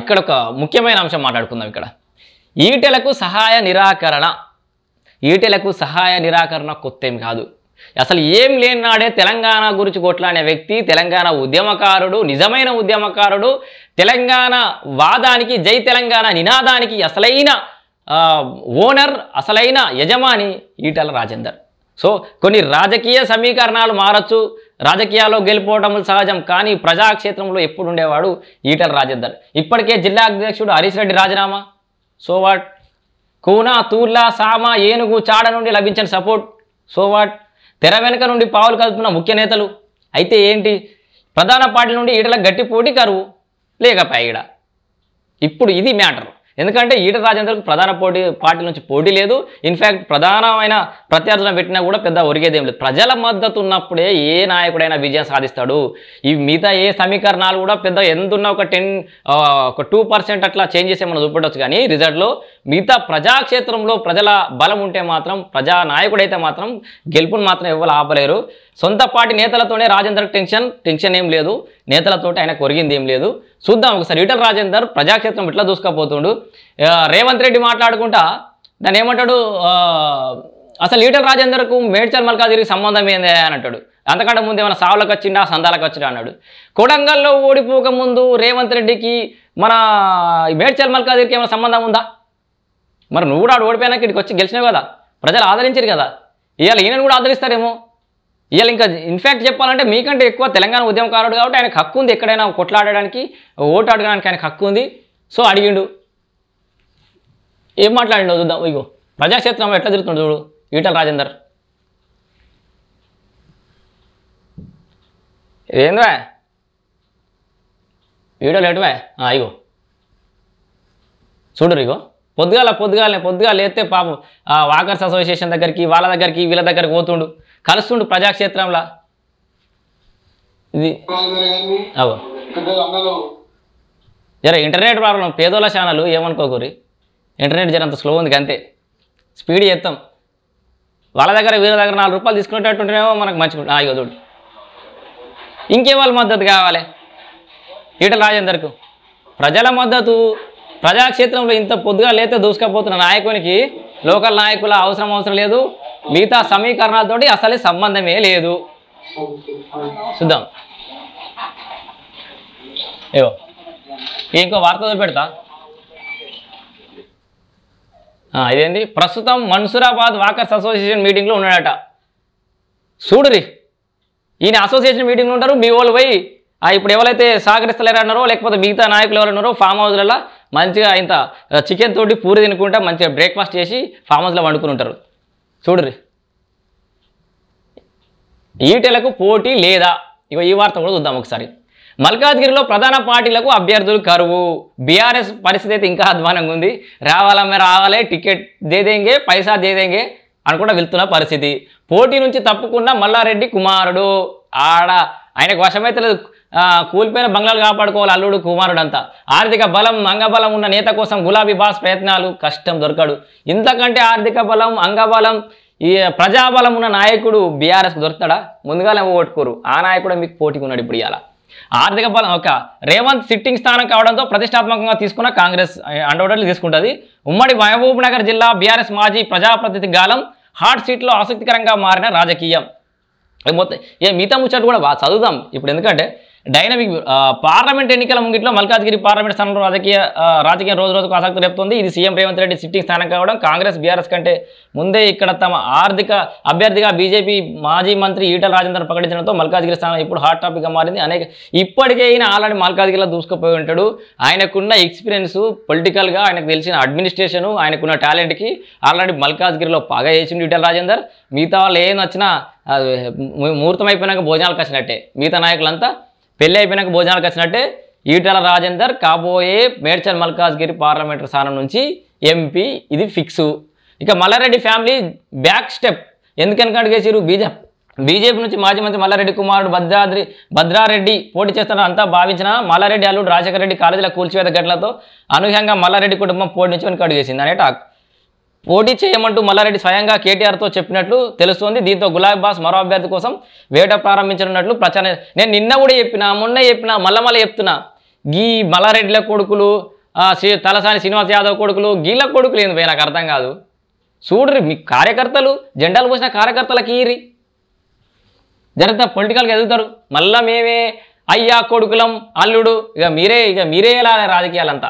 ఇక్కడ ఒక ముఖ్యమైన అంశం మాట్లాడుకుందాం. ఇక్కడ ఈటెలకు సహాయ నిరాకరణ కొత్త ఏం కాదు. అసలు ఏం లేని నాడే తెలంగాణ గురించి కొట్లాడే వ్యక్తి, తెలంగాణ ఉద్యమకారుడు, నిజమైన ఉద్యమకారుడు, తెలంగాణ వాదానికి, జై తెలంగాణ నినాదానికి అసలైన ఓనర్, అసలైన యజమాని ఈటెల రాజేందర్. సో కొన్ని రాజకీయ సమీకరణాలు మారచ్చు, రాజకీయాల్లో గెలిపోవటం సహజం, కానీ ప్రజాక్షేత్రంలో ఎప్పుడు ఉండేవాడు ఈటెల రాజేందర్. ఇప్పటికే జిల్లా అధ్యక్షుడు హరీష్ రెడ్డి రాజీనామా. So what? కూన, తూర్ల, సామ, ఏనుగు, చాడ నుండి లభించిన సపోర్ట్. So what? తెర వెనుక నుండి పావులు కలుపుతున్న ముఖ్య నేతలు. అయితే ఏంటి? ప్రధాన పార్టీ నుండి ఈటల గట్టి పోటీ కరువు లేకపోయా. ఇప్పుడు ఇది మ్యాటర్. ఎందుకంటే ఈటెల రాజేందర్కు ప్రధాన పార్టీ నుంచి పోటీ లేదు. ఇన్ఫ్యాక్ట్ ప్రధానమైన ప్రత్యర్థులను పెట్టినా కూడా పెద్ద ఒరిగేదేం లేదు. ప్రజల మద్దతు ఉన్నప్పుడే ఏ నాయకుడైనా విజయం సాధిస్తాడు. ఈ మిగతా ఏ సమీకరణాలు కూడా పెద్ద ఎందున్న ఒక 2% అట్లా చేంజ్ చేసే మనం చూపెట్టవచ్చు. కానీ రిజల్ట్లో మిగతా ప్రజాక్షేత్రంలో ప్రజల బలం ఉంటే మాత్రం, ప్రజా నాయకుడైతే మాత్రం గెలుపును మాత్రం ఎవరు ఆపలేరు. సొంత పార్టీ నేతలతోనే రాజేందర్కి టెన్షన్ ఏం లేదు, నేతలతోటి ఆయనకు ఒరిగింది ఏం లేదు. చూద్దాం ఒకసారి ఈటెల రాజేందర్ ప్రజాక్షేత్రం ఇట్లా దూసుకపోతుండు. రేవంత్ రెడ్డి మాట్లాడుకుంటా దాన్ని ఏమంటాడు, అసలు ఈటెల రాజేందర్కు మేడ్చల్ మల్కాజ్గిరికి సంబంధం ఏంది అని అంటాడు. అంతకంటే ముందు ఏమైనా సావులకు వచ్చిండా, సందాలకు వచ్చిండా అన్నాడు. కొడంగల్లో ఓడిపోకముందు రేవంత్ రెడ్డికి మన మేడ్చల్ మల్కాజ్గిరికి ఏమైనా సంబంధం ఉందా? మరి నువ్వు కూడా ఓడిపోయినాక ఇక్కడికి వచ్చి గెలిచినావు కదా, ప్రజలు ఆదరించారు కదా, ఇవాళ ఈయనను కూడా ఆదరిస్తారేమో. ఇవాళ ఇంకా ఇన్ఫ్యాక్ట్ చెప్పాలంటే మీకంటే ఎక్కువ తెలంగాణ ఉద్యమకారుడు కాబట్టి ఆయనకు హక్కు ఉంది, ఎక్కడైనా కొట్లాడడానికి, ఓటు అడగడానికి ఆయనకు హక్కు ఉంది. సో అడిగిండు, ఏం మాట్లాడిండో చూద్దాం. ఇగో ప్రజాక్షేత్రంలో ఎట్లా తిరుగుతుండో చూడు ఈటెల రాజేందర్. ఏంద్రా వీడియోలు ఎటువా? ఇగో చూడరు. ఇగో పొద్దుగాల లేస్తే పాపం వాకర్స్ అసోసియేషన్ దగ్గరికి, వాళ్ళ దగ్గరికి, వీళ్ళ దగ్గరికి పోతుండు, కలుస్తుండు ప్రజాక్షేత్రంలో. ఇది అవో జర ఇంటర్నెట్ ప్రాబ్లం, పేదోళ్ళ ఛానల్ ఏమనుకోకూరి, ఇంటర్నెట్ జర అంత స్లో ఉంది అంతే, స్పీడ్ చేస్తాం. వాళ్ళ దగ్గర వీళ్ళ దగ్గర 4 రూపాయలు తీసుకునేటట్టుంటేనేమో మనకు మంచిగా. ఇగో చూడు, ఇంకే వాళ్ళ మద్దతు కావాలి ఈటెల రాజేందర్కు. ప్రజల మద్దతు ప్రజాక్షేత్రంలో ఇంత పొద్దుగా లేతే దూసుకపోతున్న నాయకునికి లోకల్ నాయకుల అవసరం లేదు, మిగతా సమీకరణాలతోటి అసలే సంబంధమే లేదు. చూద్దాం. ఏవో ఇంకో వార్త పెడతా. ఇదేంటి, ప్రస్తుతం మన్సూరాబాద్ వాకర్స్ అసోసియేషన్ మీటింగ్లో ఉన్నాడట. చూడురి, ఈయన అసోసియేషన్ మీటింగ్లో ఉంటారు, మీ వాళ్ళు పోయి ఇప్పుడు ఎవరైతే సహకరిస్తలేరన్నారో, లేకపోతే మిగతా నాయకులు ఎవరన్నారో ఫామ్ హౌస్లలో మంచిగా ఇంత చికెన్ తోటి పూరి తినుకుంటా మంచిగా బ్రేక్ఫాస్ట్ చేసి ఫామ్ హౌస్లో వండుకుని ఉంటారు. చూడురి, ఈటెలకు పోటీ లేదా? ఇక ఈ వార్త కూడా చూద్దాం ఒకసారి. మల్కాజ్గిరిలో ప్రధాన పార్టీలకు అభ్యర్థులు కరువు. బీఆర్ఎస్ పరిస్థితి అయితే ఇంకా అధ్వానంగా ఉంది. రావాలే, టికెట్ దేదేంగే, పైసా దేదేంగే అనుకుంటా వెళ్తున్న పరిస్థితి. పోటీ నుంచి తప్పుకున్న మల్లారెడ్డి కుమారుడు ఆయనకు వశమైతే లేదు, కూలిపోయిన బంగ్లాలు కాపాడుకోవాలి అల్లుడు కుమారుడు అంతా. ఆర్థిక బలం, అంగబలం ఉన్న నేత కోసం గులాబీ బాస్ ప్రయత్నాలు, కష్టం దొరకడు. ఇంతకంటే ఆర్థిక బలం, అంగబలం, ఈ ప్రజాబలం ఉన్న నాయకుడు బీఆర్ఎస్కు దొరుకుతాడా? ముందుగానే ఓటుకోరు, ఆ నాయకుడు మీకు పోటీకి ఉన్నాడు. ఇప్పుడు ఇవాళ ఆర్థిక బలం రేవంత్ సిట్టింగ్ స్థానం కావడంతో ప్రతిష్టాత్మకంగా తీసుకున్న కాంగ్రెస్ అండోటలు తీసుకుంటుంది. ఉమ్మడి మహబూబ్ నగర్ జిల్లా బీఆర్ఎస్ మాజీ ప్రజాప్రతినిధి గాలం హాట్ సీట్లో ఆసక్తికరంగా మారిన రాజకీయం. మొత్తం మిగతా ముచ్చట కూడా బాగా చదువుదాం ఇప్పుడు, ఎందుకంటే డైనమిక్ పార్లమెంట్ ఎన్నికల ముంగిట్లో మల్కాజ్గిరి పార్లమెంట్ స్థానంలో రాజకీయం రోజు రోజుకు ఆసక్తి రేపుతుంది. ఇది సీఎం రేవంత్ రెడ్డి సిట్టింగ్ స్థానం కావడం, కాంగ్రెస్ బీఆర్ఎస్ కంటే ముందే ఇక్కడ తమ ఆర్థిక అభ్యర్థిగా బీజేపీ మాజీ మంత్రి ఈటెల రాజేందర్ ప్రకటించడంతో మల్కాజ్గిరి స్థానం ఇప్పుడు హాట్ టాపిక్గా మారింది. ఇప్పటికే ఈయన ఆల్రెడీ మల్కాజ్గిరిలో దూసుకుపోయి ఉంటాడు. ఆయనకున్న ఎక్స్పీరియన్స్, పొలిటికల్గా ఆయనకు తెలిసిన అడ్మినిస్ట్రేషను, ఆయనకున్న టాలెంట్కి ఆల్రెడీ మల్కాజ్గిరిలో బాగా చేసిండు ఈటెల రాజేందర్. మిగతా వాళ్ళు ఏం వచ్చినా ముహూర్తం అయిపోయినాక భోజనాలకు వచ్చినట్టే, మిగతా నాయకులంతా పెళ్ళి అయిపోయినాక భోజనాలకు వచ్చినట్టే. ఈటెల రాజేందర్ కాబోయే మేడ్చల్ మల్కాజ్గిరి పార్లమెంటరీ స్థానం నుంచి ఎంపీ, ఇది ఫిక్సు. ఇక మల్లారెడ్డి ఫ్యామిలీ బ్యాక్ స్టెప్ ఎందుకని అడిగేసారు? బీజేపీ నుంచి మాజీ మంత్రి మల్లారెడ్డి కుమారుడు భద్రారెడ్డి పోటీ చేస్తారని అంతా భావించిన మల్లారెడ్డి అల్లుడు రాజశేఖర రెడ్డి కాలేజీల కూల్చివేత ఘటనలతో అనూహ్యంగా మల్లారెడ్డి కుటుంబం పోటీ నుంచి వెనక అడిగేసింది అనే టాక్. పోటీ చేయమంటూ మల్లారెడ్డి స్వయంగా కేటీఆర్తో చెప్పినట్లు తెలుస్తోంది. దీంతో గులాబీ బాస్ మరో అభ్యర్థి కోసం వేట ప్రారంభించనున్నట్లు ప్రచారం. నేను నిన్న కూడా చెప్పినా, మొన్న చెప్పినా, మళ్ళీ చెప్తున్నా, గీ మల్లారెడ్డిల కొడుకులు తలసాని శ్రీనివాస్ యాదవ్ కొడుకులు గీళ్ళ కొడుకులు ఏంది పోయి నాకు అర్థం కాదు. చూడ్రి మీ కార్యకర్తలు జెండాలు పోసిన కార్యకర్తలకి ఈరి జరంతా పొలిటికల్గా ఎదుగుతారు. మళ్ళీ మేమే అయ్యా కొడుకులం అల్లుడు ఇక మీరే ఎలా రాజకీయాలంతా.